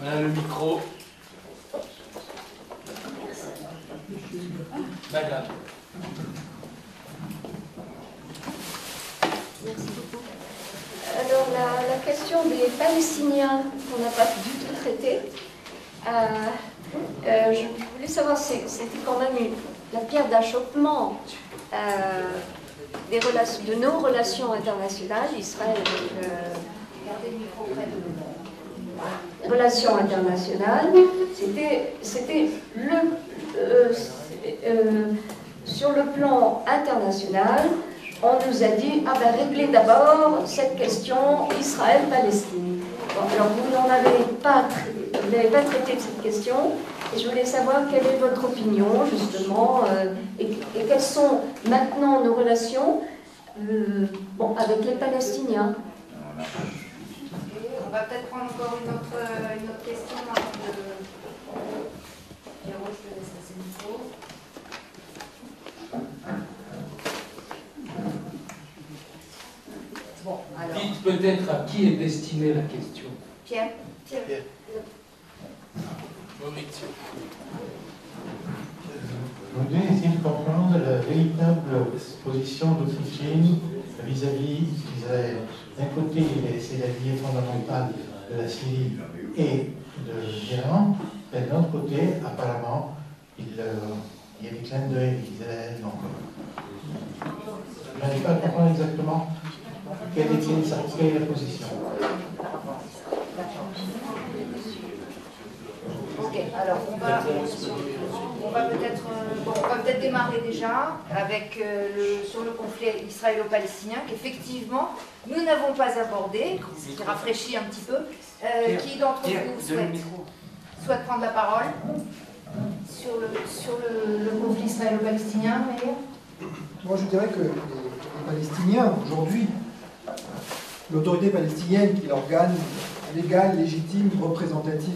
Le micro. Madame. Merci beaucoup. Alors, la question des Palestiniens qu'on n'a pas du tout traitée, je voulais savoir si c'était quand même la pierre d'achoppement de nos relations internationales, Israël avec regardez le micro près de nous. Relations internationales, c'était sur le plan international, on nous a dit réglez d'abord cette question Israël-Palestine. Bon, alors vous n'avez pas traité de cette question, et je voulais savoir quelle est votre opinion justement, et quelles sont maintenant nos relations avec les Palestiniens. On va peut-être prendre encore une autre question avant de... Pierrot, je te laisse passer le micro. Bon, alors... Dites peut-être à qui est destinée la question. Pierre. Maurizio. Je voudrais essayer de comprendre la véritable position d'Autrichine vis-à-vis d'Israël. D'un côté, c'est l'allié fondamental de la Syrie et de l'Iran, et de l'autre côté, apparemment, il y a des clins d'œil d'Israël. Donc, je n'arrive pas à comprendre exactement quelle est la position. Ok, alors on va peut-être démarrer déjà avec sur le conflit israélo-palestinien qu'effectivement nous n'avons pas abordé, ce qui rafraîchit un petit peu. Qui d'entre vous souhaite prendre la parole sur le conflit israélo-palestinien? Moi, je dirais que les Palestiniens, aujourd'hui, l'autorité palestinienne, qui est l'organe légal, légitime, représentatif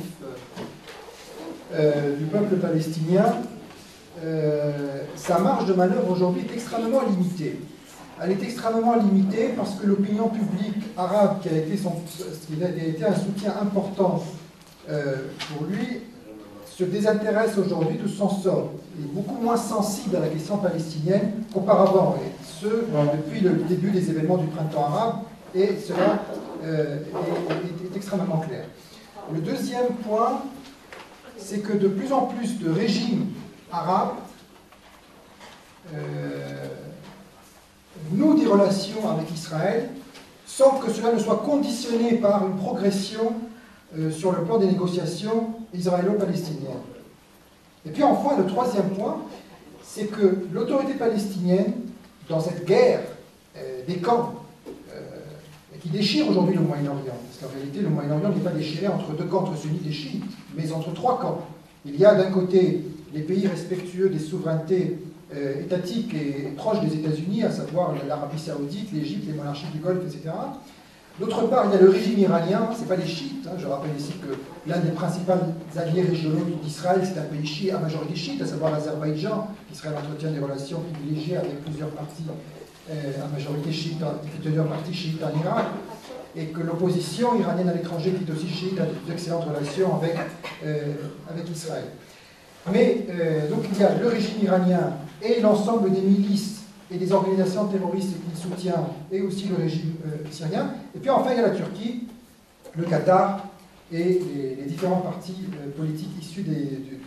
du peuple palestinien, sa marge de manœuvre aujourd'hui est extrêmement limitée. Elle est extrêmement limitée parce que l'opinion publique arabe, qui a été un soutien important pour lui, se désintéresse aujourd'hui de son sort. Il est beaucoup moins sensible à la question palestinienne qu'auparavant, et ce, depuis le début des événements du printemps arabe, et cela est extrêmement clair. Le deuxième point, c'est que de plus en plus de régimes arabes nouent des relations avec Israël sans que cela ne soit conditionné par une progression sur le plan des négociations israélo-palestiniennes. Et puis enfin, le troisième point, c'est que l'autorité palestinienne, dans cette guerre des camps, qui déchire aujourd'hui le Moyen-Orient, parce qu'en réalité, le Moyen-Orient n'est pas déchiré entre deux camps, entre sunnites et chiites, mais entre trois camps. Il y a d'un côté les pays respectueux des souverainetés étatiques et proches des États-Unis, à savoir l'Arabie Saoudite, l'Égypte, les monarchies du Golfe, etc. D'autre part, il y a le régime iranien, ce n'est pas les chiites. Je rappelle ici que l'un des principaux alliés régionaux d'Israël, c'est un pays chiite à majorité chiite, à savoir l'Azerbaïdjan, qui serait entretient des relations privilégiées avec plusieurs partis à majorité chiite, qui tenir parti chiite en Irak, et que l'opposition iranienne à l'étranger, qui est aussi chiite, a d'excellentes relations avec Israël. Mais donc il y a le régime iranien et l'ensemble des milices et des organisations terroristes qu'il soutient, et aussi le régime syrien. Et puis enfin, il y a la Turquie, le Qatar et les différents partis politiques issus du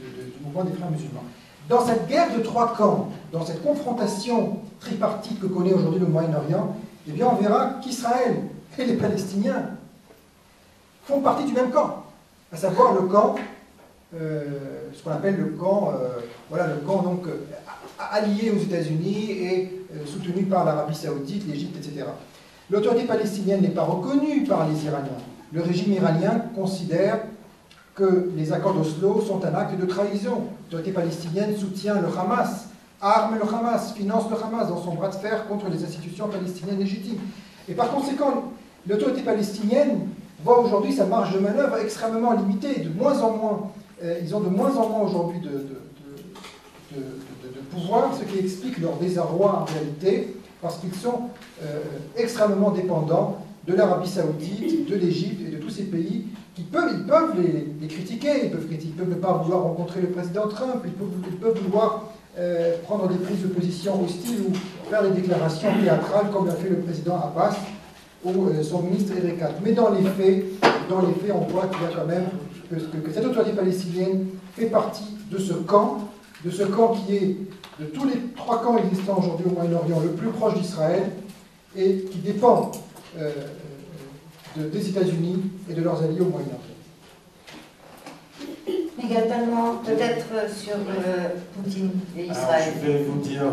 mouvement des frères musulmans. Dans cette guerre de trois camps, dans cette confrontation tripartite que connaît aujourd'hui le Moyen-Orient, eh bien on verra qu'Israël et les Palestiniens font partie du même camp, à savoir le camp, ce qu'on appelle le camp, le camp donc allié aux États-Unis et soutenu par l'Arabie Saoudite, l'Égypte, etc. L'autorité palestinienne n'est pas reconnue par les Iraniens. Le régime iranien considère que les accords d'Oslo sont un acte de trahison. L'autorité palestinienne soutient le Hamas, arme le Hamas, finance le Hamas dans son bras de fer contre les institutions palestiniennes légitimes. Et par conséquent, l'autorité palestinienne voit aujourd'hui sa marge de manœuvre extrêmement limitée, de moins en moins. Ils ont de moins en moins aujourd'hui de pouvoir, ce qui explique leur désarroi en réalité, parce qu'ils sont extrêmement dépendants de l'Arabie Saoudite, de l'Égypte et de tous ces pays ils peuvent les critiquer, ils peuvent ne pas vouloir rencontrer le président Trump, ils peuvent vouloir prendre des prises de position hostiles ou faire des déclarations théâtrales comme l'a fait le président Abbas ou son ministre Erekat. Mais dans les faits, on voit qu'il y a quand même que cette autorité palestinienne fait partie de ce camp qui est de tous les 3 camps existants aujourd'hui au Moyen-Orient le plus proche d'Israël et qui dépend des États-Unis et de leurs alliés au Moyen-Orient. Également, peut-être sur Poutine et Israël. Alors, je vais vous dire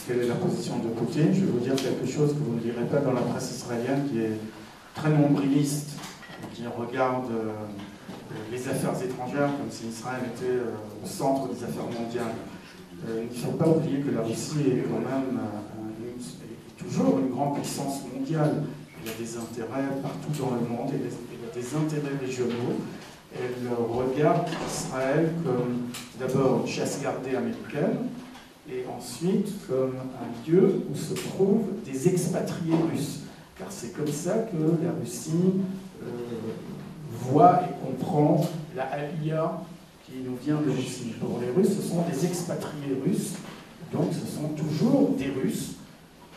quelle est la position de Poutine. Je vais vous dire quelque chose que vous ne lirez pas dans la presse israélienne, qui est très nombriliste, qui regarde les affaires étrangères comme si Israël était au centre des affaires mondiales. Il ne faut pas oublier que la Russie est quand même toujours une grande puissance mondiale. Il y a des intérêts partout dans le monde, il y a des intérêts régionaux. Elle regarde Israël comme d'abord une chasse gardée américaine et ensuite comme un lieu où se trouvent des expatriés russes. Car c'est comme ça que la Russie voit et comprend la Aliyah qui nous vient de Russie. Pour les Russes, ce sont des expatriés russes, donc ce sont toujours des Russes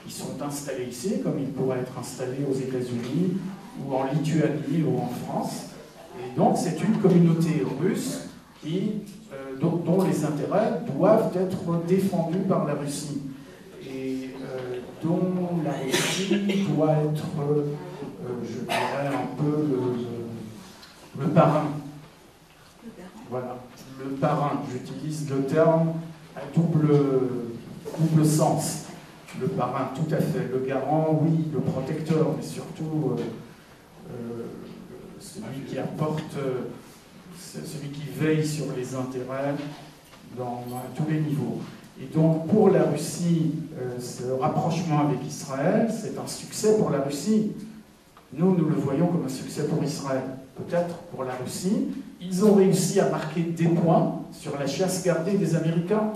qui sont installés ici, comme ils pourraient être installés aux États-Unis ou en Lituanie ou en France. Et donc c'est une communauté russe dont les intérêts doivent être défendus par la Russie et dont la Russie doit être, je dirais, un peu le parrain. Voilà, le parrain. J'utilise le terme à double sens. Le parrain, tout à fait. Le garant, oui, le protecteur, mais surtout celui qui apporte, celui qui veille sur les intérêts à tous les niveaux. Et donc pour la Russie, ce rapprochement avec Israël, c'est un succès pour la Russie. Nous le voyons comme un succès pour Israël. Peut-être pour la Russie, ils ont réussi à marquer des points sur la chasse gardée des Américains.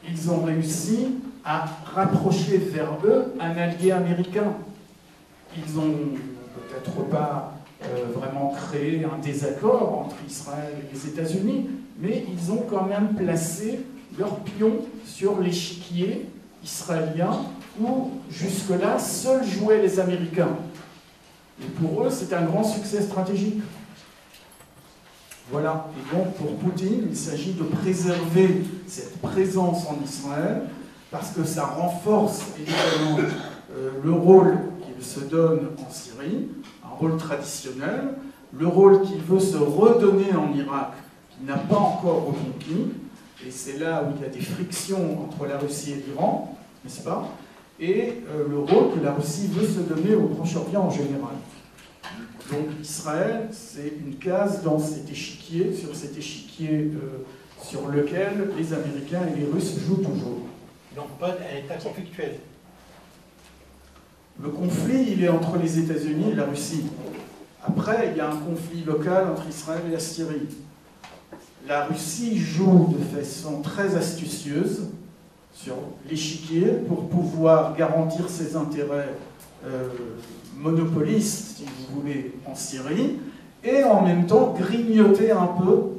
Ils ont réussi à rapprocher vers eux un allié américain. Ils n'ont peut-être pas vraiment créé un désaccord entre Israël et les États-Unis, mais ils ont quand même placé leur pion sur l'échiquier israélien où, jusque-là, seuls jouaient les Américains. Et pour eux, c'est un grand succès stratégique. Voilà. Et donc, pour Poutine, il s'agit de préserver cette présence en Israël parce que ça renforce évidemment le rôle qu'il se donne en Syrie, un rôle traditionnel, le rôle qu'il veut se redonner en Irak, qu'il n'a pas encore reconquis, et c'est là où il y a des frictions entre la Russie et l'Iran, n'est-ce pas? Et le rôle que la Russie veut se donner au Proche-Orient en général. Donc Israël, c'est une case dans cet échiquier, sur cet échiquier sur lequel les Américains et les Russes jouent toujours. Donc pas un état conflictuel. Le conflit, il est entre les États-Unis et la Russie. Après, il y a un conflit local entre Israël et la Syrie. La Russie joue de façon très astucieuse sur l'échiquier pour pouvoir garantir ses intérêts monopolistes, si vous voulez, en Syrie, et en même temps grignoter un peu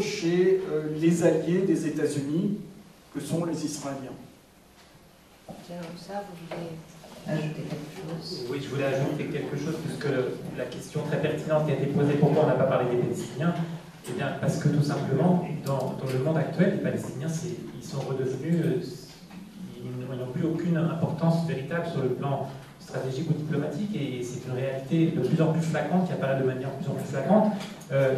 chez les alliés des États-Unis, que sont les Israéliens. Ça, vous voulez ajouter quelque chose? Oui, je voulais ajouter quelque chose, puisque la question très pertinente qui a été posée, pourquoi on n'a pas parlé des Palestiniens? Eh bien, parce que tout simplement, dans le monde actuel, les Palestiniens, ils sont redevenus, ils n'ont plus aucune importance véritable sur le plan stratégique ou diplomatique, et c'est une réalité de plus en plus flagrante, qui apparaît de manière de plus en plus flagrante.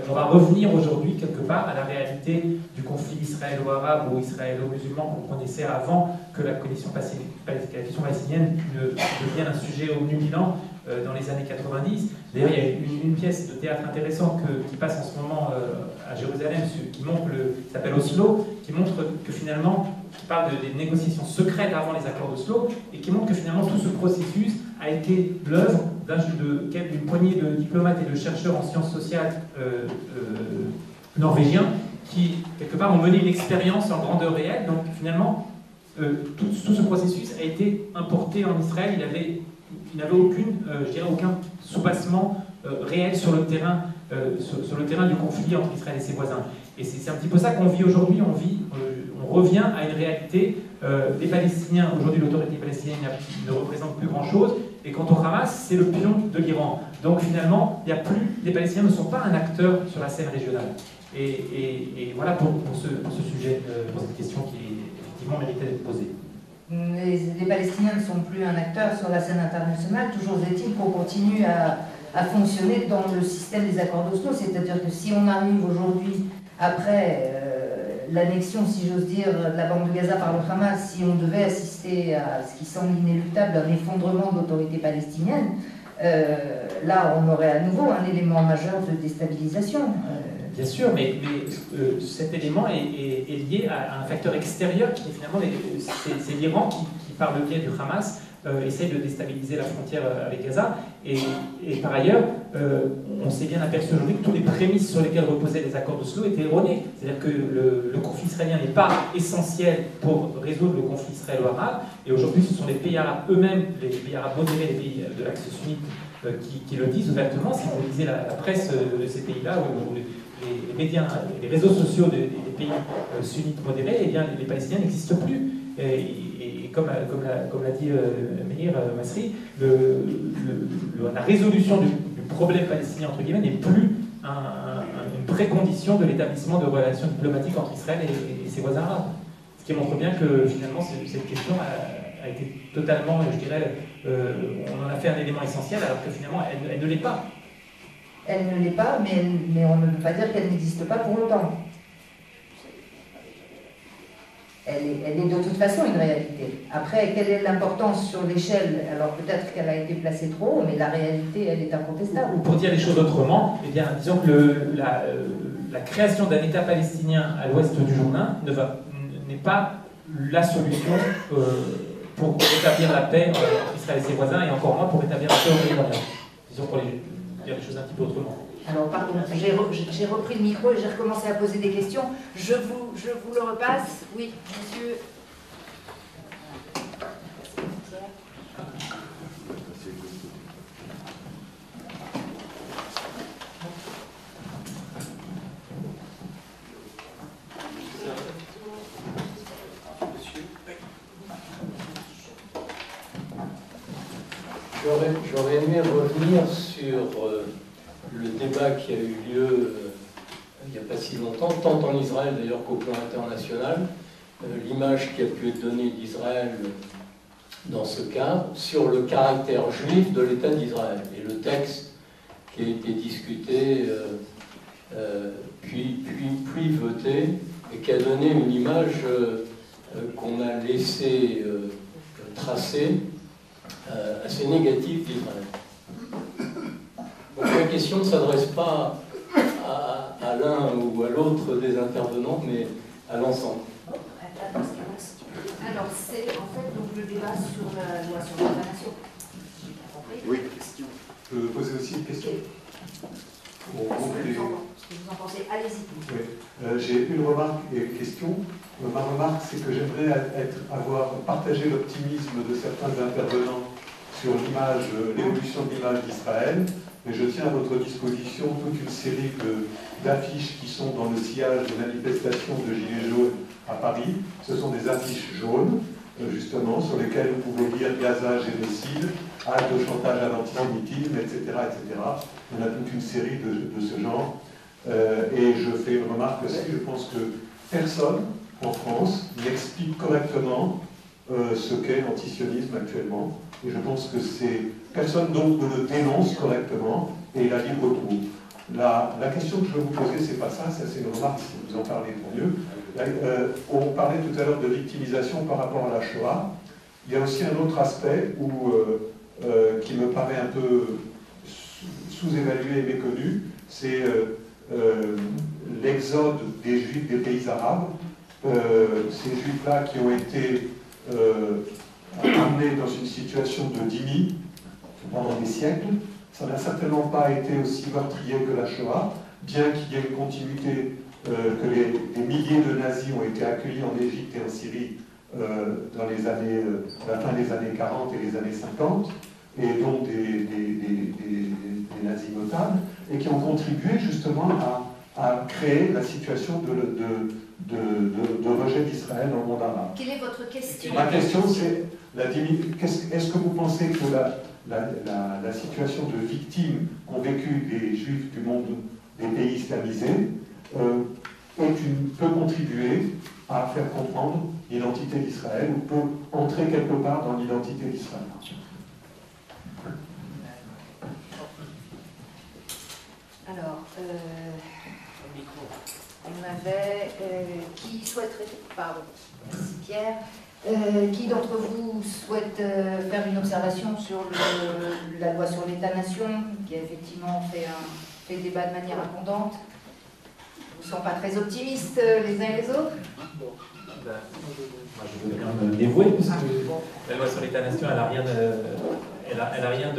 On va revenir aujourd'hui quelque part à la réalité du conflit israélo-arabe ou israélo-musulman qu'on connaissait avant que la question palestinienne devienne un sujet omnubilant dans les années 90. D'ailleurs, il y a une pièce de théâtre intéressante qui passe en ce moment à Jérusalem, qui s'appelle Oslo, qui montre que finalement, qui parle des négociations secrètes avant les accords d'Oslo, et qui montre que finalement tout ce processus a été l'œuvre d'une poignée de diplomates et de chercheurs en sciences sociales norvégiens qui, quelque part, ont mené une expérience en grandeur réelle. Donc finalement, tout ce processus a été importé en Israël. Il n'avait aucun soubassement réelle sur le terrain, sur le terrain du conflit entre Israël et ses voisins. Et c'est un petit peu ça qu'on vit aujourd'hui. On revient à une réalité. Les Palestiniens, aujourd'hui l'autorité palestinienne ne représente plus grand-chose, et quant au Hamas, c'est le pion de l'Iran. Donc finalement, les Palestiniens ne sont pas un acteur sur la scène régionale. Et voilà pour ce sujet, pour cette question qui effectivement méritait d'être posée. Les Palestiniens ne sont plus un acteur sur la scène internationale. Toujours est-il qu'on continue à fonctionner dans le système des accords d'Oslo. C'est-à-dire que si on arrive aujourd'hui, après l'annexion, si j'ose dire, de la bande de Gaza par le Hamas, si on devait assister à ce qui semble inéluctable, un effondrement de l'autorité palestinienne, là on aurait à nouveau un élément majeur de déstabilisation. Bien sûr, mais cet élément est lié à un facteur extérieur qui est finalement c'est l'Iran qui, par le biais du Hamas, essaye de déstabiliser la frontière avec Gaza. Et par ailleurs, on s'est bien aperçu aujourd'hui que toutes les prémices sur lesquelles reposaient les accords d'Oslo étaient erronées. C'est-à-dire que le conflit israélien n'est pas essentiel pour résoudre le conflit israélo-arabe. Et aujourd'hui, ce sont les pays arabes eux-mêmes, les pays arabes modérés, les pays de l'axe sunnite, qui le disent ouvertement. Si vous lisez la presse de ces pays-là, ou les médias, les réseaux sociaux des pays sunnites modérés, eh bien, les Palestiniens n'existent plus. Et comme l'a dit Meir Masri, la résolution du problème palestinien, entre guillemets, n'est plus une précondition de l'établissement de relations diplomatiques entre Israël et ses voisins arabes. Ce qui montre bien que finalement cette question a été totalement, je dirais, on en a fait un élément essentiel alors que finalement elle ne l'est pas. Elle ne l'est pas, mais on ne peut pas dire qu'elle n'existe pas pour autant. Elle est de toute façon une réalité. Après, quelle est l'importance sur l'échelle? Alors peut-être qu'elle a été placée trop haut, mais la réalité, elle est incontestable. Ou pour dire les choses autrement, eh bien, disons que la création d'un État palestinien à l'ouest du Jourdain n'est pas la solution pour rétablir la paix entre Israël et ses voisins, et encore moins pour rétablir la paix au Moyen-Orient. Disons pour dire les choses un petit peu autrement. Alors, pardon, j'ai repris le micro et j'ai recommencé à poser des questions. Je vous le repasse. Oui, monsieur. J'aurais aimé revenir sur le débat qui a eu lieu il n'y a pas si longtemps, tant en Israël d'ailleurs qu'au plan international, l'image qui a pu être donnée d'Israël dans ce cadre, sur le caractère juif de l'État d'Israël. Et le texte qui a été discuté, puis voté, et qui a donné une image qu'on a laissé tracer, assez négative d'Israël. Donc la question ne s'adresse pas à l'un ou à l'autre des intervenants, mais à l'ensemble. Alors, c'est en fait donc, le débat sur la loi sur l'État-nation. Oui, question. Je peux poser aussi une question? Ce que vous en pensez, allez-y. Oui. J'ai une remarque et une question. Ma remarque, c'est que j'aimerais avoir partagé l'optimisme de certains intervenants sur l'évolution de l'image d'Israël, mais je tiens à votre disposition toute une série d'affiches qui sont dans le sillage des manifestations de Gilets jaunes à Paris. Ce sont des affiches jaunes, justement, sur lesquelles vous pouvez lire Gaza, génocide, acte de chantage à l'antisémitisme, etc., etc. On a toute une série de ce genre. Et je fais une remarque aussi, je pense que personne en France n'explique correctement ce qu'est l'antisionisme actuellement. Et je pense que personne donc ne le dénonce correctement et il a libre cours. La question que je veux vous poser, c'est pas ça c'est une remarque, si vous en parlez pour mieux. On parlait tout à l'heure de victimisation par rapport à la Shoah. Il y a aussi un autre aspect qui me paraît un peu sous-évalué et méconnu, c'est l'exode des Juifs des pays arabes. Ces Juifs-là qui ont été amenés dans une situation de dhimmi pendant des siècles. Ça n'a certainement pas été aussi meurtrier que la Shoah, bien qu'il y ait une continuité, que des milliers de nazis ont été accueillis en Égypte et en Syrie dans la fin des années 40 et les années 50. et donc des nazis notables, et qui ont contribué justement à créer la situation de rejet d'Israël dans le monde arabe. Quelle est votre question? Ma question, c'est, est-ce que vous pensez que la situation de victimes qu'ont vécu les Juifs du monde des pays islamisés peut contribuer à faire comprendre l'identité d'Israël ou peut entrer quelque part dans l'identité d'Israël? Alors, on avait qui souhaiterait, pardon, merci Pierre, qui d'entre vous souhaite faire une observation sur la loi sur l'État-nation, qui a effectivement fait débat de manière abondante? Ils ne sont pas très optimistes les uns et les autres? Moi, je veux bien me dévouer, puisque la loi sur l'État-nation, elle n'a rien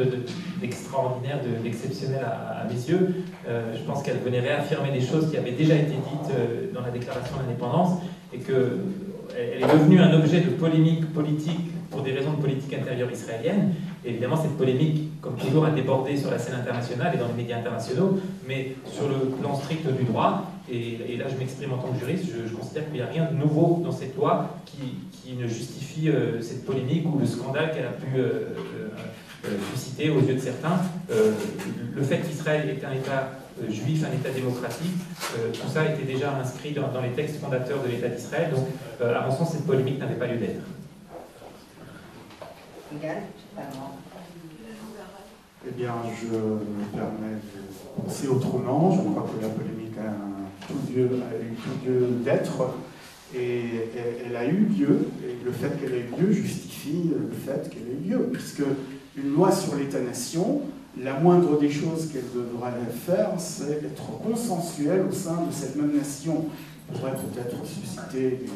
d'extraordinaire, d'exceptionnel à mes yeux. Je pense qu'elle venait réaffirmer des choses qui avaient déjà été dites dans la déclaration d'indépendance, et qu'elle est devenue un objet de polémique politique pour des raisons de politique intérieure israélienne. Et évidemment, cette polémique, comme toujours, a débordé sur la scène internationale et dans les médias internationaux, mais sur le plan strict du droit, et là je m'exprime en tant que juriste, je considère qu'il n'y a rien de nouveau dans cette loi qui ne justifie cette polémique ou le scandale qu'elle a pu susciter aux yeux de certains. Le fait qu'Israël est un État juif, un État démocratique, tout ça était déjà inscrit dans les textes fondateurs de l'État d'Israël, donc à mon sens cette polémique n'avait pas lieu d'être. Eh bien, je me permets de penser autrement. Je crois que la polémique a eu tout lieu d'être, et elle a eu lieu, et le fait qu'elle ait eu lieu justifie le fait qu'elle ait eu lieu, puisque une loi sur l'État-nation, la moindre des choses qu'elle devrait faire, c'est être consensuelle au sein de cette même nation. Elle pourrait peut-être susciter des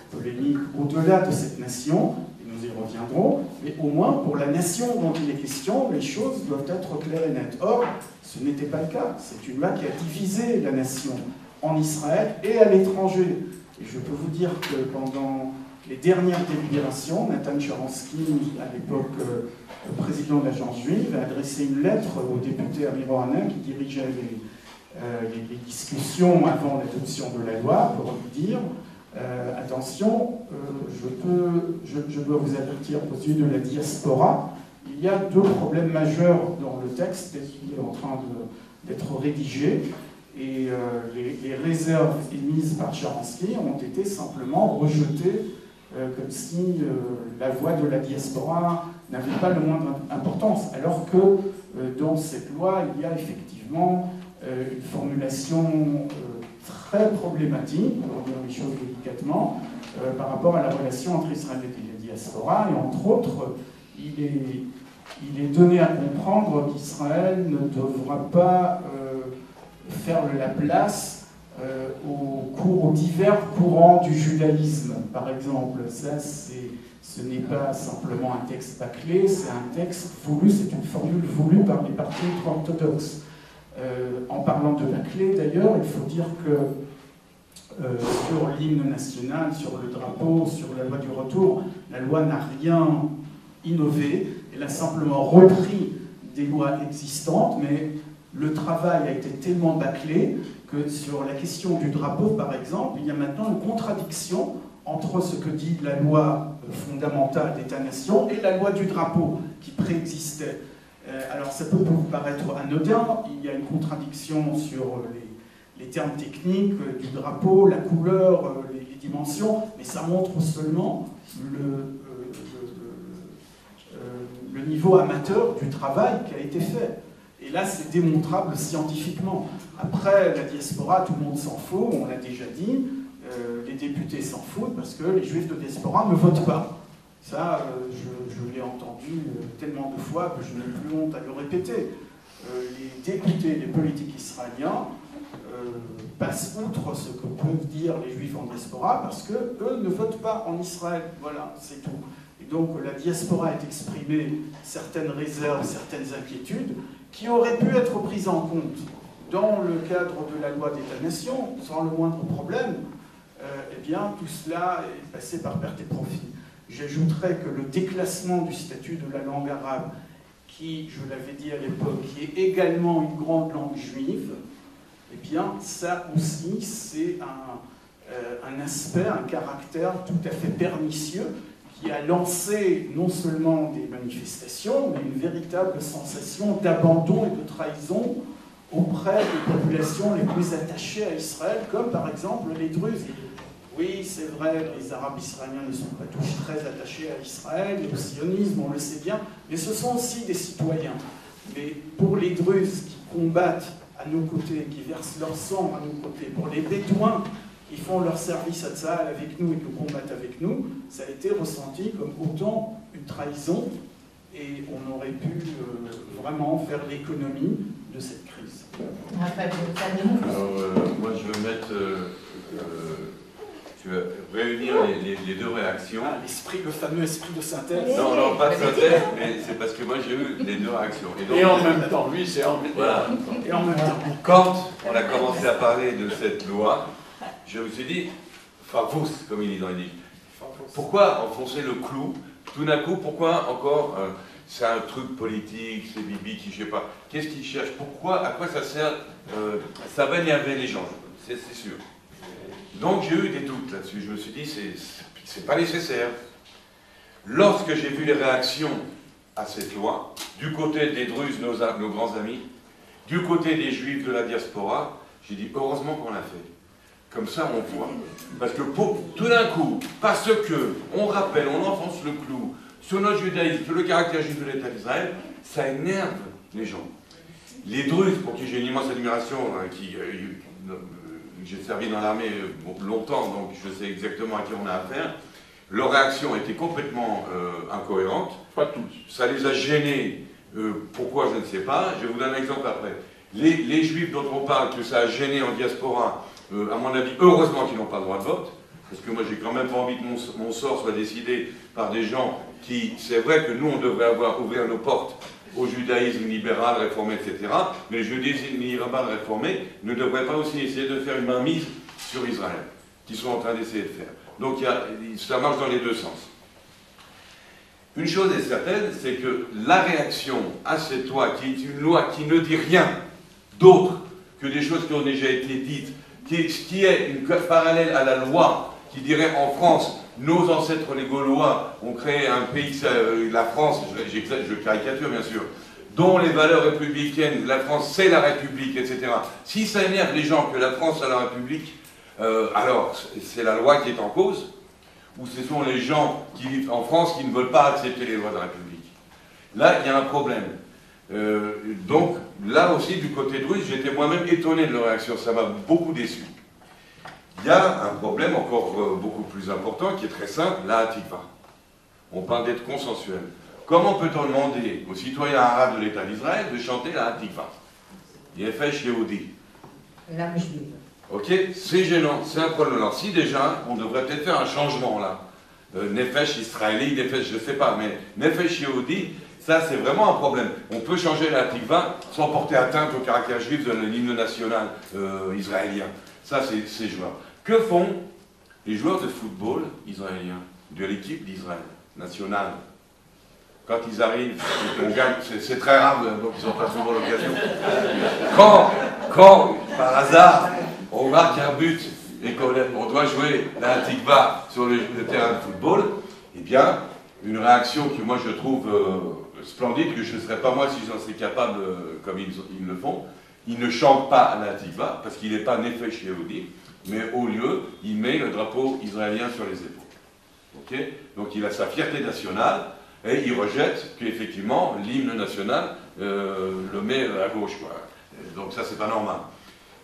polémiques au-delà de cette nation, nous y reviendrons, mais au moins pour la nation dont il est question, les choses doivent être claires et nettes. Or, ce n'était pas le cas. C'est une loi qui a divisé la nation en Israël et à l'étranger. Et je peux vous dire que pendant les dernières délibérations, Nathan Sharansky, à l'époque président de l'agence juive, a adressé une lettre au député Amir Ohanan qui dirigeait les discussions avant l'adoption de la loi pour lui dire attention, je dois vous avertir au sujet de la diaspora. Il y a deux problèmes majeurs dans le texte qui est en train d'être rédigé, et les réserves émises par Sharansky ont été simplement rejetées comme si la voix de la diaspora n'avait pas le moindre importance, alors que dans cette loi, il y a effectivement une formulation très problématique, pour dire les choses délicatement, par rapport à la relation entre Israël et la diaspora, et entre autres, il est donné à comprendre qu'Israël ne devra pas faire la place aux divers courants du judaïsme, par exemple. Ça, ce n'est pas simplement un texte bâclé, c'est un texte voulu, c'est une formule voulue par les partis orthodoxes. En parlant de bâclé, d'ailleurs, il faut dire que sur l'hymne national, sur le drapeau, sur la loi du retour, la loi n'a rien innové, elle a simplement repris des lois existantes, mais le travail a été tellement bâclé que sur la question du drapeau, par exemple, il y a maintenant une contradiction entre ce que dit la loi fondamentale d'État-nation et la loi du drapeau qui préexistait. Alors ça peut vous paraître anodin, il y a une contradiction sur les termes techniques du drapeau, la couleur, les dimensions, mais ça montre seulement le niveau amateur du travail qui a été fait. Et là, c'est démontrable scientifiquement. Après, la diaspora, tout le monde s'en fout, on l'a déjà dit, les députés s'en foutent parce que les juifs de diaspora ne votent pas. Ça, je l'ai entendu tellement de fois que je n'ai plus honte à le répéter. Les députés, les politiques israéliens passent outre ce que peuvent dire les juifs en diaspora parce qu'eux ne votent pas en Israël. Voilà, c'est tout. Et donc la diaspora a exprimé certaines réserves, certaines inquiétudes qui auraient pu être prises en compte dans le cadre de la loi d'État-nation, sans le moindre problème. Eh bien, tout cela est passé par perte et profit. J'ajouterais que le déclassement du statut de la langue arabe qui, je l'avais dit à l'époque, qui est également une grande langue juive, eh bien, ça aussi, c'est un aspect, un caractère tout à fait pernicieux qui a lancé non seulement des manifestations, mais une véritable sensation d'abandon et de trahison auprès des populations les plus attachées à Israël, comme par exemple les Druzes. Oui, c'est vrai, les Arabes israéliens ne sont pas tous très attachés à Israël, au sionisme, on le sait bien, mais ce sont aussi des citoyens. Mais pour les Druzes qui combattent à nos côtés, qui versent leur sang à nos côtés, pour les Bédouins qui font leur service à Tsahal avec nous et qui combattent avec nous, ça a été ressenti comme autant une trahison, et on aurait pu vraiment faire l'économie de cette crise. Alors, moi je veux mettre... tu veux réunir les deux réactions. Ah, le fameux esprit de synthèse. Non, non, pas de synthèse, mais c'est parce que moi j'ai eu les deux réactions. Et en même temps, lui c'est en même temps. Voilà. Et en même temps. Quand on a commencé à parler de cette loi, je me suis dit, Favos, comme il dit dans les livres, pourquoi enfoncer le clou? Tout d'un coup, pourquoi encore c'est un truc politique, c'est Bibi qui, je sais pas, qu'est-ce qu'il cherche? Pourquoi, à quoi ça sert? Ça va énerver les gens, c'est sûr. Donc j'ai eu des doutes là-dessus. Je me suis dit, c'est pas nécessaire. Lorsque j'ai vu les réactions à cette loi, du côté des Druzes, nos grands amis, du côté des Juifs de la diaspora, j'ai dit, heureusement qu'on l'a fait. Comme ça, on voit. Parce que tout d'un coup, parce que on rappelle, on enfonce le clou sur notre judaïsme, sur le caractère juif de l'État d'Israël, ça énerve les gens. Les Druzes, pour qui j'ai une immense admiration, j'ai servi dans l'armée longtemps, donc je sais exactement à qui on a affaire, leur réaction était complètement incohérente. Pas tous. Ça les a gênés. Pourquoi, je ne sais pas. Je vous donne un exemple après. Les Juifs dont on parle, que ça a gêné en diaspora, à mon avis, heureusement qu'ils n'ont pas le droit de vote, parce que moi j'ai quand même pas envie que mon sort soit décidé par des gens qui, c'est vrai que nous on devrait ouvrir nos portes au judaïsme libéral, réformé, etc. Mais le judaïsme libéral réformé ne devrait pas aussi essayer de faire une mainmise sur Israël, qu'ils sont en train d'essayer de faire. Donc ça marche dans les deux sens. Une chose est certaine, c'est que la réaction à cette loi, qui est une loi qui ne dit rien d'autre que des choses qui ont déjà été dites, qui est une parallèle à la loi qui dirait en France, nos ancêtres les Gaulois ont créé un pays, la France, je caricature bien sûr, dont les valeurs républicaines, la France c'est la République, etc. Si ça énerve les gens que la France a la République, alors c'est la loi qui est en cause, ou ce sont les gens qui vivent en France qui ne veulent pas accepter les lois de la République. Là, il y a un problème. Donc, là aussi, du côté druze, j'étais moi-même étonné de leur réaction, ça m'a beaucoup déçu. Il y a un problème encore beaucoup plus important, qui est très simple, la Hatikva. On parle d'être consensuel. Comment peut-on demander aux citoyens arabes de l'État d'Israël de chanter la Hatikva? Yefesh Yehudi. Ok, c'est gênant, c'est un problème. Alors si déjà, on devrait peut-être faire un changement là. Nefesh israéli, Nefesh, je ne sais pas, mais Nefesh Yehudi, ça c'est vraiment un problème. On peut changer la Hatikva sans porter atteinte au caractère juif de l'hymne national israélien. Ça c'est joueur. Que font les joueurs de football israéliens, de l'équipe d'Israël, nationale? Quand ils arrivent, on gagne, c'est très rare, donc ils n'ont pas souvent l'occasion. Quand, par hasard, on marque un but et qu'on doit jouer la Hatikva sur le terrain de football, eh bien, une réaction que moi je trouve splendide, que je ne serais pas moi si j'en serais capable comme ils le font, ils ne chantent pas la Hatikva, parce qu'il n'est pas Nefesh Yehudi, mais au lieu, il met le drapeau israélien sur les épaules. Okay, donc il a sa fierté nationale, et il rejette qu'effectivement, l'hymne national le met à gauche, quoi. Donc ça, c'est pas normal.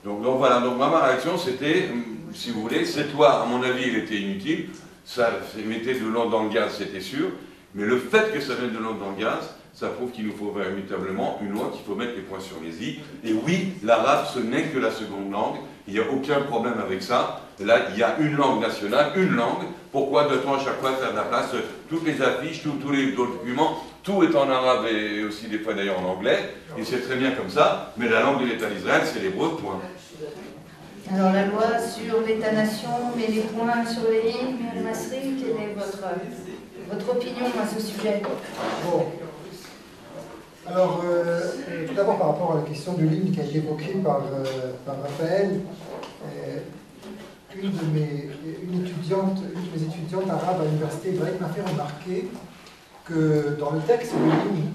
Donc voilà, donc ma réaction, c'était, si vous voulez, cette loi, à mon avis, elle était inutile, ça mettait de l'eau dans le gaz, c'était sûr, mais le fait que ça mette de l'eau dans le gaz, ça prouve qu'il nous faut véritablement une loi qu'il faut mettre les points sur les i. Et oui, l'arabe, ce n'est que la seconde langue, il n'y a aucun problème avec ça. Là, il y a une langue nationale, une langue. Pourquoi doit-on à chaque fois faire de la place? Toutes les affiches, tous les documents, tout est en arabe et aussi des fois d'ailleurs en anglais, et c'est très bien comme ça, mais la langue de l'État d'Israël, c'est l'hébreu, point. Alors la loi sur l'État-nation met les points sur les lignes, mais Masri, quelle est votre opinion à ce sujet? Bon. Alors, tout d'abord par rapport à la question de l'hymne qui a été évoquée par Raphaël, une de mes étudiantes arabes à l'université hébraïque m'a fait remarquer que dans le texte de l'hymne,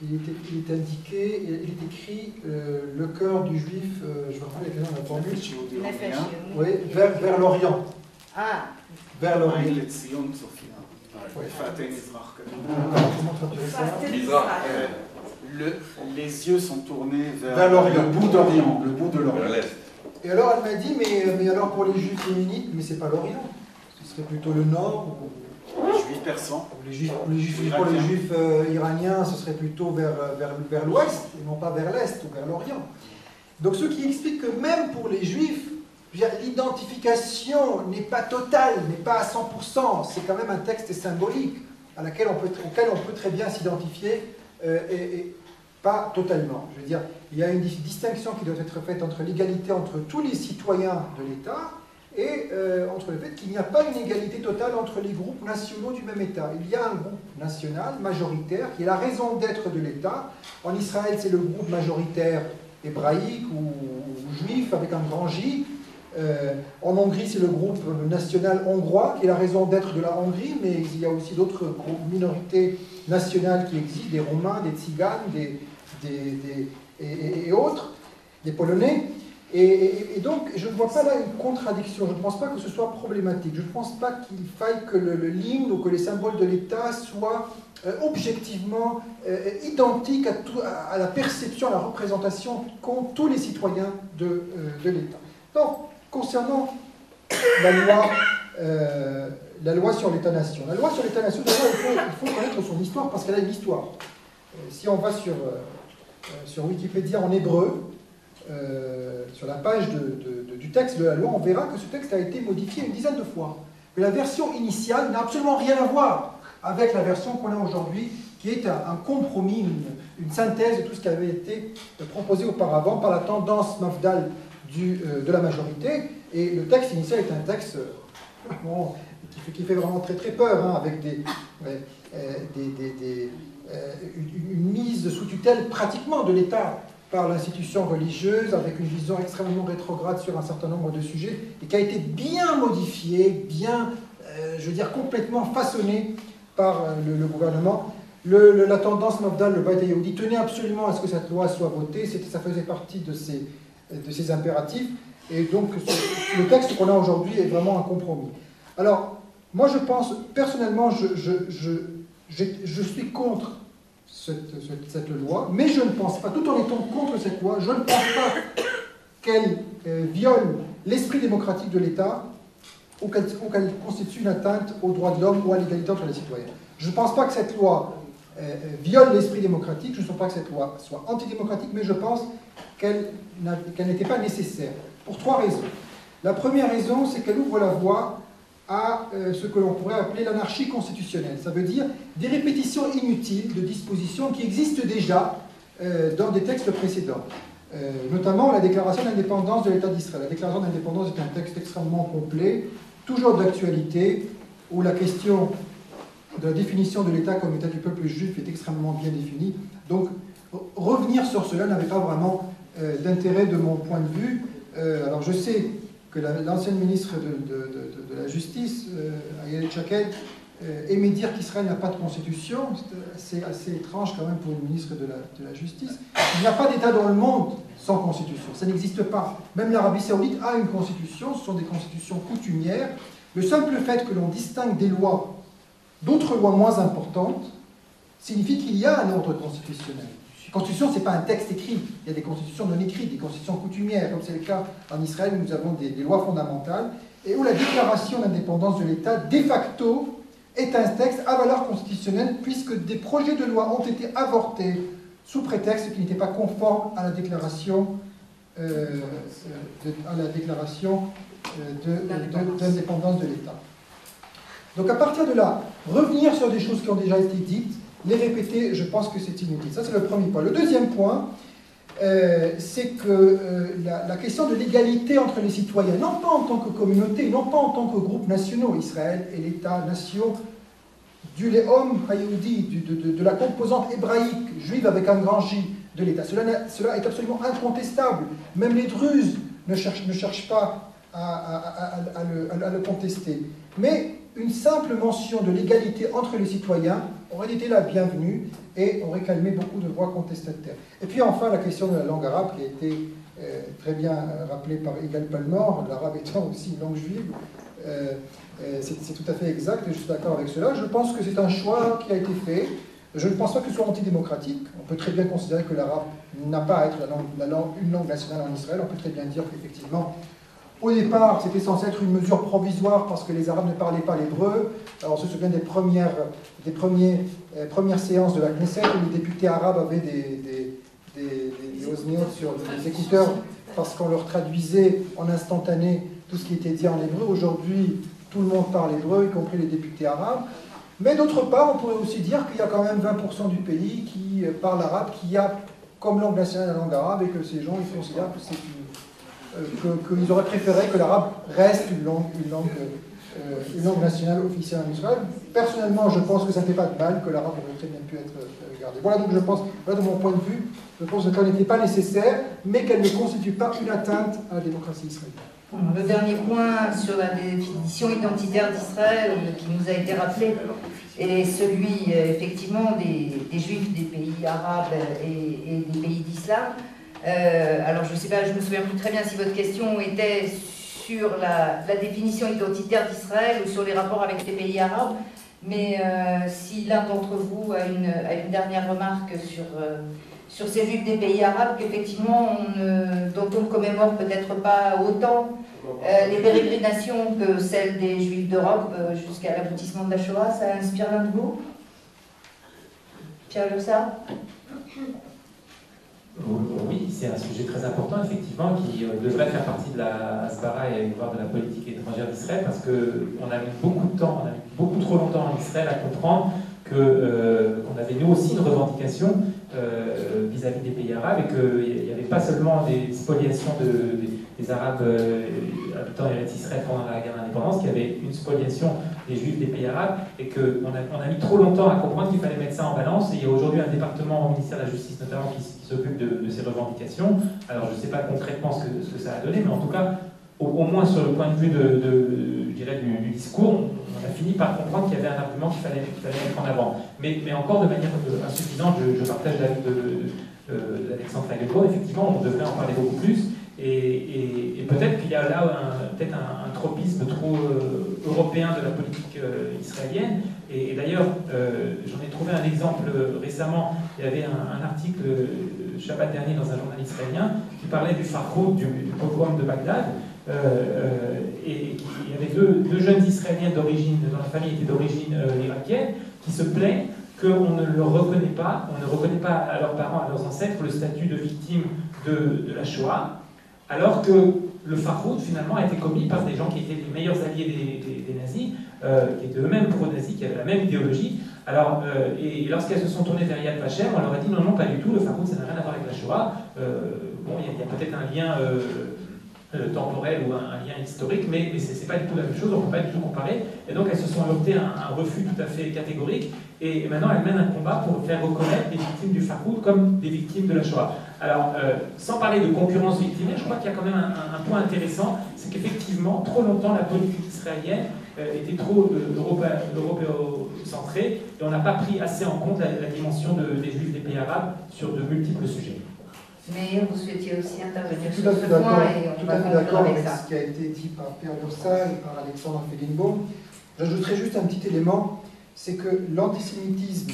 il est indiqué, il est écrit le cœur du juif, je me rappelle avec la formule, oui, vers l'Orient. Ah. Vers l'Orient. Les yeux sont tournés vers l'Orient, le bout d'Orient, le bout de l'Orient. Et alors elle m'a dit, mais alors pour les juifs yéménites, mais c'est pas l'Orient, ce serait plutôt le Nord. Les juifs persans. Pour les juifs iraniens, ce serait plutôt vers l'Ouest, et non pas vers l'Est ou vers l'Orient. Donc ce qui explique que même pour les juifs, l'identification n'est pas totale, n'est pas à 100%, c'est quand même un texte symbolique auquel on peut très bien s'identifier, et pas totalement. Je veux dire, il y a une distinction qui doit être faite entre l'égalité entre tous les citoyens de l'État et entre le fait qu'il n'y a pas une égalité totale entre les groupes nationaux du même État. Il y a un groupe national majoritaire qui est la raison d'être de l'État. En Israël, c'est le groupe majoritaire hébraïque ou juif avec un grand J. En Hongrie, c'est le groupe national hongrois qui est la raison d'être de la Hongrie, mais il y a aussi d'autres minorités nationales qui existent, des Roumains, des Tziganes, et autres, des Polonais. Et donc, je ne vois pas là une contradiction. Je ne pense pas que ce soit problématique. Je ne pense pas qu'il faille que l'hymne ou que les symboles de l'État soient objectivement identiques à la perception, à la représentation qu'ont tous les citoyens de l'État. Donc, concernant la loi sur l'État-nation. La loi sur l'État-nation, d'abord, il faut connaître son histoire parce qu'elle a une histoire. Si on va sur Wikipédia en hébreu, sur la page du texte de la loi, on verra que ce texte a été modifié une dizaine de fois. Mais la version initiale n'a absolument rien à voir avec la version qu'on a aujourd'hui, qui est un compromis, une synthèse de tout ce qui avait été proposé auparavant par la tendance Mafdal de la majorité. Et le texte initial est un texte qui fait vraiment très très peur, hein, avec une mise sous tutelle pratiquement de l'État par l'institution religieuse, avec une vision extrêmement rétrograde sur un certain nombre de sujets, et qui a été bien modifiée, bien, je veux dire, complètement façonnée par le gouvernement. La tendance Mafdal, le Beit Yehudi, tenait absolument à ce que cette loi soit votée, ça faisait partie de ses impératifs, et donc le texte qu'on a aujourd'hui est vraiment un compromis. Alors, moi je pense, personnellement, je suis contre cette loi, mais je ne pense pas, tout en étant contre cette loi, je ne pense pas qu'elle viole l'esprit démocratique de l'État ou qu'elle constitue une atteinte aux droits de l'homme ou à l'égalité entre les citoyens. Je ne pense pas que cette loi viole l'esprit démocratique, je ne pense pas que cette loi soit antidémocratique, mais je pense qu'elle n'était pas nécessaire, pour trois raisons. La première raison, c'est qu'elle ouvre la voie à ce que l'on pourrait appeler l'anarchie constitutionnelle. Ça veut dire des répétitions inutiles de dispositions qui existent déjà dans des textes précédents. Notamment la déclaration d'indépendance de l'État d'Israël. La déclaration d'indépendance est un texte extrêmement complet, toujours d'actualité, où la question de la définition de l'État comme État du peuple juif est extrêmement bien définie. Donc, revenir sur cela n'avait pas vraiment d'intérêt de mon point de vue. Alors, je sais que l'ancienne ministre de la Justice, Ayelet Shaked, aimait dire qu'Israël n'a pas de constitution. C'est assez étrange quand même pour une ministre de la Justice. Il n'y a pas d'État dans le monde sans constitution. Ça n'existe pas. Même l'Arabie Saoudite a une constitution. Ce sont des constitutions coutumières. Le simple fait que l'on distingue des lois d'autres lois moins importantes signifie qu'il y a un ordre constitutionnel. Une constitution, ce n'est pas un texte écrit. Il y a des constitutions non écrites, des constitutions coutumières, comme c'est le cas en Israël où nous avons des lois fondamentales, et où la déclaration d'indépendance de l'État, de facto, est un texte à valeur constitutionnelle, puisque des projets de loi ont été avortés sous prétexte qu'ils n'étaient pas conformes à la déclaration d'indépendance de l'État. Donc à partir de là, revenir sur des choses qui ont déjà été dites, les répéter, je pense que c'est inutile. Ça, c'est le premier point. Le deuxième point, c'est que la question de l'égalité entre les citoyens, non pas en tant que communauté, non pas en tant que groupes nationaux, Israël et l'État-nation du Le'om Hayoudi, de la composante hébraïque juive avec un grand J de l'État. Cela est absolument incontestable. Même les Druzes ne cherchent pas à le contester. Mais une simple mention de l'égalité entre les citoyens aurait été la bienvenue et aurait calmé beaucoup de voix contestataires. Et puis enfin, la question de la langue arabe qui a été très bien rappelée par Igal Palmore, l'arabe étant aussi une langue juive. C'est tout à fait exact et je suis d'accord avec cela. Je pense que c'est un choix qui a été fait. Je ne pense pas que ce soit antidémocratique. On peut très bien considérer que l'arabe n'a pas à être une langue nationale en Israël. On peut très bien dire qu'effectivement, au départ, c'était censé être une mesure provisoire parce que les Arabes ne parlaient pas l'hébreu. Alors, on se souvient des premières séances de la Knesset où les députés arabes avaient des osniot sur des écouteurs parce qu'on leur traduisait en instantané tout ce qui était dit en hébreu. Aujourd'hui, tout le monde parle hébreu, y compris les députés arabes. Mais d'autre part, on pourrait aussi dire qu'il y a quand même 20% du pays qui parle arabe, qui a comme langue nationale la langue arabe, et que ces gens, ils considèrent que qu'ils auraient préféré que l'arabe reste une langue nationale officielle en Israël. Personnellement, je pense que ça ne fait pas de mal, que l'arabe aurait très bien pu être gardé. Voilà, donc je pense, voilà de mon point de vue, je pense qu'elle n'était pas nécessaire, mais qu'elle ne constitue pas une atteinte à la démocratie israélienne. Le dernier point sur la définition identitaire d'Israël qui nous a été rappelé est celui effectivement des Juifs des pays arabes et des pays d'islam. Alors je ne sais pas, je me souviens plus très bien si votre question était sur la définition identitaire d'Israël ou sur les rapports avec les pays arabes, mais si l'un d'entre vous a une dernière remarque sur ces Juifs des pays arabes, qu'effectivement, dont on ne commémore peut-être pas autant les pérégrinations que celles des Juifs d'Europe jusqu'à l'aboutissement de la Shoah, ça inspire l'un de vous? Pierre Leussard? Oui, c'est un sujet très important, effectivement, qui devrait faire partie de la Hasbara et voire de la politique étrangère d'Israël, parce qu'on a mis beaucoup de temps, on a mis beaucoup trop longtemps en Israël à comprendre qu'on avait nous aussi une revendication vis-à-vis des pays arabes, et qu'il n'y avait pas seulement des spoliations des Arabes habitant Eretz Israël pendant la guerre d'indépendance, qu'il y avait une spoliation des Juifs des pays arabes, et qu'on a mis trop longtemps à comprendre qu'il fallait mettre ça en balance. Et il y a aujourd'hui un département au ministère de la Justice notamment qui s'occupe de ces revendications. Alors je ne sais pas concrètement ce que ça a donné, mais en tout cas, au moins sur le point de vue je dirais, du discours, on a fini par comprendre qu'il y avait un argument qu'il fallait mettre en avant. Mais encore de manière insuffisante, je partage l'avis d'Alexandre Fagelbaum. Effectivement, on devrait en parler beaucoup plus. Et peut-être qu'il y a là peut-être un tropisme trop européen de la politique israélienne. Et d'ailleurs, j'en ai trouvé un exemple récemment. Il y avait un article Shabbat dernier dans un journal israélien qui parlait du Farhoud, du pogrom de Bagdad. Et il y avait deux jeunes Israéliens d'origine, dont la famille était d'origine irakienne, qui se plaignent qu'on ne le reconnaît pas, on ne reconnaît pas à leurs parents, à leurs ancêtres, le statut de victime de la Shoah, alors que le Farhoud, finalement, a été commis par des gens qui étaient les meilleurs alliés des nazis, qui étaient eux-mêmes pro-nazis, qui avaient la même idéologie. Alors, et lorsqu'elles se sont tournées vers Yad Vashem, on leur a dit non, pas du tout, le Farhoud, ça n'a rien à voir avec la Shoah. Bon, il y a peut-être un lien temporel ou un lien historique, mais c'est pas du tout la même chose, on ne peut pas du tout comparer. Et donc elles se sont heurtées à un refus tout à fait catégorique, et maintenant elles mènent un combat pour faire reconnaître les victimes du Farhoud comme des victimes de la Shoah. Alors, sans parler de concurrence victimaire, je crois qu'il y a quand même un point intéressant, c'est qu'effectivement, trop longtemps, la politique israélienne était trop européocentrée, et on n'a pas pris assez en compte la dimension des Juifs des pays arabes sur de multiples sujets. Mais vous souhaitiez aussi intervenir Tout sur à ce fait point d'accord, et on tout va à fait conclure d'accord avec avec ça. ce qui a été dit par Pierre Leussard et par Alexandre Fagelbaum. J'ajouterai juste un petit élément, c'est que l'antisémitisme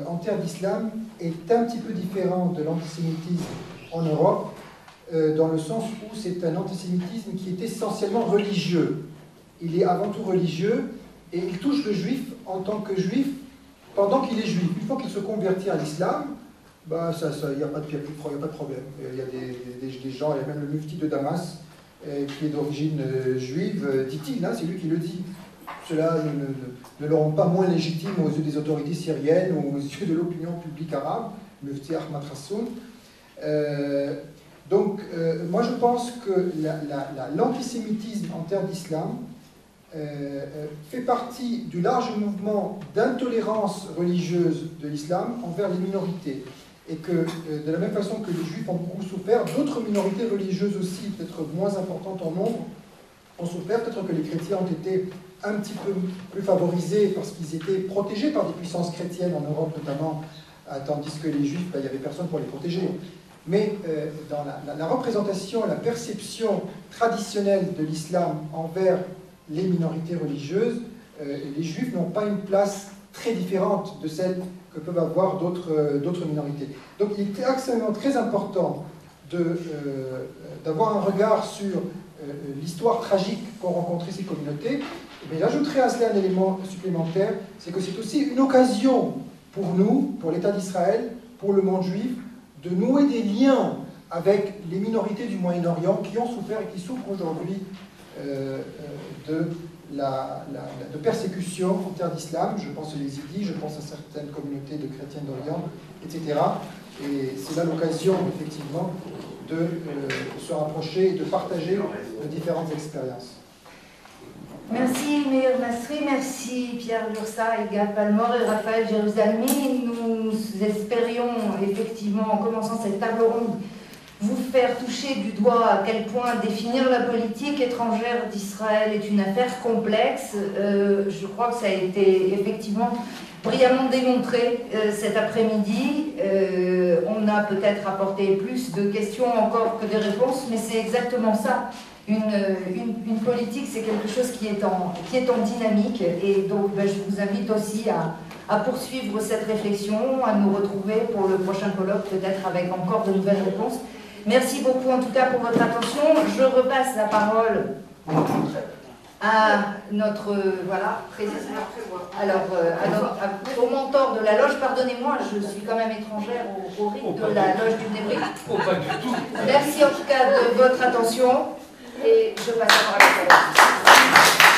en terre d'islam est un petit peu différent de l'antisémitisme en Europe, dans le sens où c'est un antisémitisme qui est essentiellement religieux. Il est avant tout religieux et il touche le juif en tant que juif pendant qu'il est juif. Une fois qu'il se convertit à l'islam, bah, il n'y a pas de problème. Il y a des gens, il y a même le mufti de Damas, qui est d'origine juive, dit-il, hein, c'est lui qui le dit. Cela ne le rend pas moins légitime aux yeux des autorités syriennes ou aux yeux de l'opinion publique arabe, le mufti Ahmad Rassoun. Donc, moi je pense que l'antisémitisme en terre d'islam fait partie du large mouvement d'intolérance religieuse de l'islam envers les minorités. Et que, de la même façon que les juifs ont beaucoup souffert, d'autres minorités religieuses aussi, peut-être moins importantes en nombre, ont souffert. Peut-être que les chrétiens ont été un petit peu plus favorisés parce qu'ils étaient protégés par des puissances chrétiennes en Europe notamment, tandis que les juifs, il n'y avait personne pour les protéger. Mais dans la représentation, la perception traditionnelle de l'islam envers les minorités religieuses, les juifs n'ont pas une place très différente de celle que peuvent avoir d'autres minorités. Donc il est absolument très important d'avoir un regard sur l'histoire tragique qu'ont rencontré ces communautés. Mais j'ajouterai à cela un élément supplémentaire, c'est que c'est aussi une occasion pour nous, pour l'État d'Israël, pour le monde juif, de nouer des liens avec les minorités du Moyen-Orient qui ont souffert et qui souffrent aujourd'hui de persécution en terre d'islam. Je pense aux Yézidis, je pense à certaines communautés de chrétiens d'Orient, etc. Et c'est là l'occasion, effectivement, de se rapprocher et de partager nos différentes expériences. Merci Meir Masri, merci Pierre Lursa, Egal Palmore et Raphaël Jérusalemi. Nous espérions effectivement, en commençant cette table ronde, vous faire toucher du doigt à quel point définir la politique étrangère d'Israël est une affaire complexe. Je crois que ça a été effectivement brillamment démontré cet après-midi. On a peut-être apporté plus de questions encore que de réponses, mais c'est exactement ça. Une politique, c'est quelque chose qui est en dynamique, et donc je vous invite aussi à poursuivre cette réflexion, à nous retrouver pour le prochain colloque, peut-être avec encore de nouvelles réponses. Merci beaucoup en tout cas pour votre attention. Je repasse la parole à notre président. Alors, au mentor de la loge, pardonnez-moi, je suis quand même étrangère au rite de la loge du Débris. Oh, pas du tout. Merci en tout cas de votre attention et je passe la parole à vous.